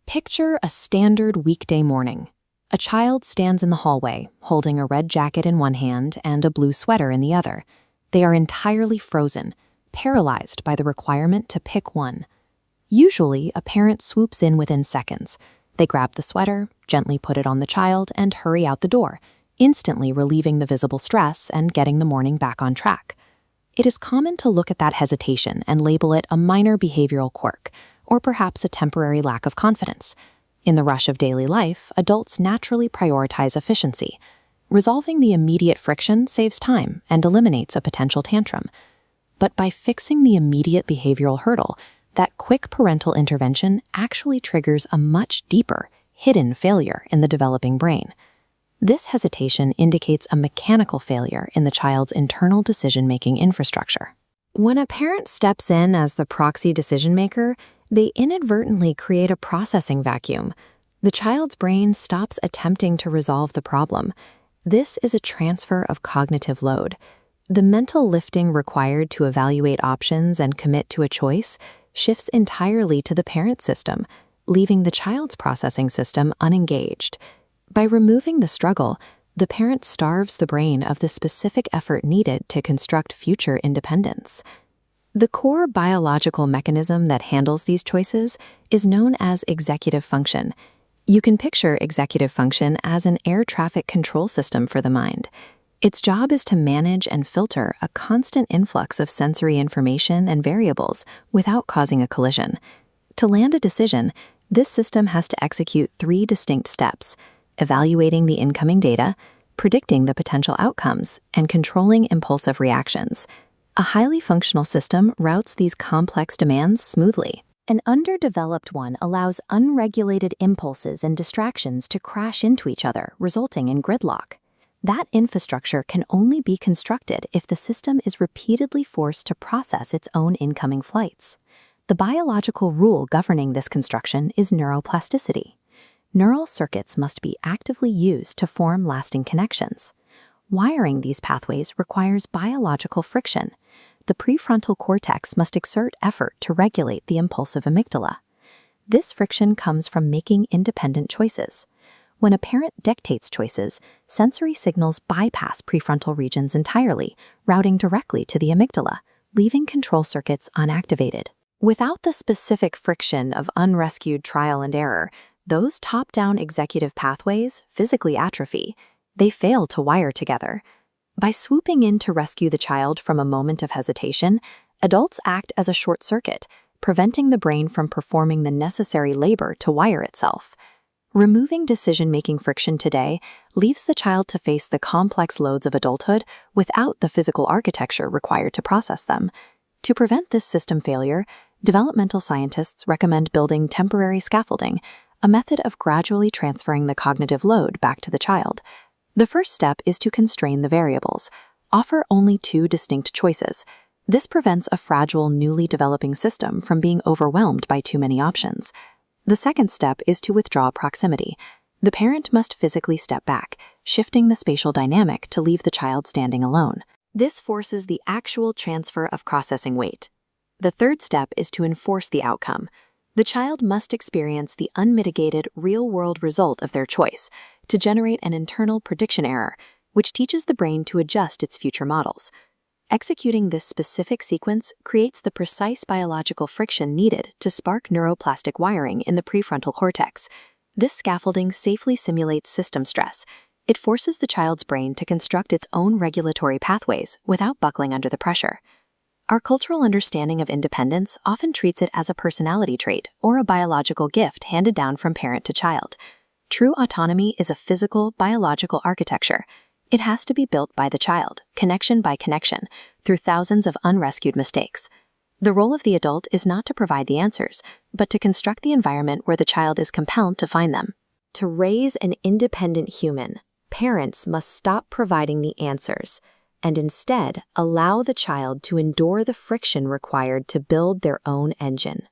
Picture a standard weekday morning. A child stands in the hallway, holding a red jacket in one hand and a blue sweater in the other. They are entirely frozen, paralyzed by the requirement to pick one. Usually, a parent swoops in within seconds. They grab the sweater, gently put it on the child, and hurry out the door, instantly relieving the visible stress and getting the morning back on track. It is common to look at that hesitation and label it a minor behavioral quirk, or perhaps a temporary lack of confidence. In the rush of daily life, adults naturally prioritize efficiency. Resolving the immediate friction saves time and eliminates a potential tantrum. But by fixing the immediate behavioral hurdle, that quick parental intervention actually triggers a much deeper, hidden failure in the developing brain. This hesitation indicates a mechanical failure in the child's internal decision-making infrastructure. When a parent steps in as the proxy decision-maker, they inadvertently create a processing vacuum. The child's brain stops attempting to resolve the problem. This is a transfer of cognitive load. The mental lifting required to evaluate options and commit to a choice shifts entirely to the parent system, leaving the child's processing system unengaged. By removing the struggle, the parent starves the brain of the specific effort needed to construct future independence. The core biological mechanism that handles these choices is known as executive function. You can picture executive function as an air traffic control system for the mind. Its job is to manage and filter a constant influx of sensory information and variables without causing a collision. To land a decision, this system has to execute 3 distinct steps: evaluating the incoming data, predicting the potential outcomes, and controlling impulsive reactions. A highly functional system routes these complex demands smoothly. An underdeveloped one allows unregulated impulses and distractions to crash into each other, resulting in gridlock. That infrastructure can only be constructed if the system is repeatedly forced to process its own incoming flights. The biological rule governing this construction is neuroplasticity. Neural circuits must be actively used to form lasting connections. Wiring these pathways requires biological friction. The prefrontal cortex must exert effort to regulate the impulsive amygdala. This friction comes from making independent choices. When a parent dictates choices, sensory signals bypass prefrontal regions entirely, routing directly to the amygdala, leaving control circuits unactivated. Without the specific friction of unrescued trial and error, those top-down executive pathways physically atrophy. They fail to wire together. By swooping in to rescue the child from a moment of hesitation, adults act as a short circuit, preventing the brain from performing the necessary labor to wire itself. Removing decision-making friction today leaves the child to face the complex loads of adulthood without the physical architecture required to process them. To prevent this system failure, developmental scientists recommend building temporary scaffolding, a method of gradually transferring the cognitive load back to the child. The first step is to constrain the variables. Offer only 2 distinct choices. This prevents a fragile, newly developing system from being overwhelmed by too many options. The second step is to withdraw proximity. The parent must physically step back, shifting the spatial dynamic to leave the child standing alone. This forces the actual transfer of processing weight. The third step is to enforce the outcome. The child must experience the unmitigated, real-world result of their choice to generate an internal prediction error, which teaches the brain to adjust its future models. Executing this specific sequence creates the precise biological friction needed to spark neuroplastic wiring in the prefrontal cortex. This scaffolding safely simulates system stress. It forces the child's brain to construct its own regulatory pathways without buckling under the pressure. Our cultural understanding of independence often treats it as a personality trait or a biological gift handed down from parent to child. True autonomy is a physical, biological architecture. It has to be built by the child, connection by connection, through thousands of unrescued mistakes. The role of the adult is not to provide the answers, but to construct the environment where the child is compelled to find them. To raise an independent human, parents must stop providing the answers and instead allow the child to endure the friction required to build their own engine.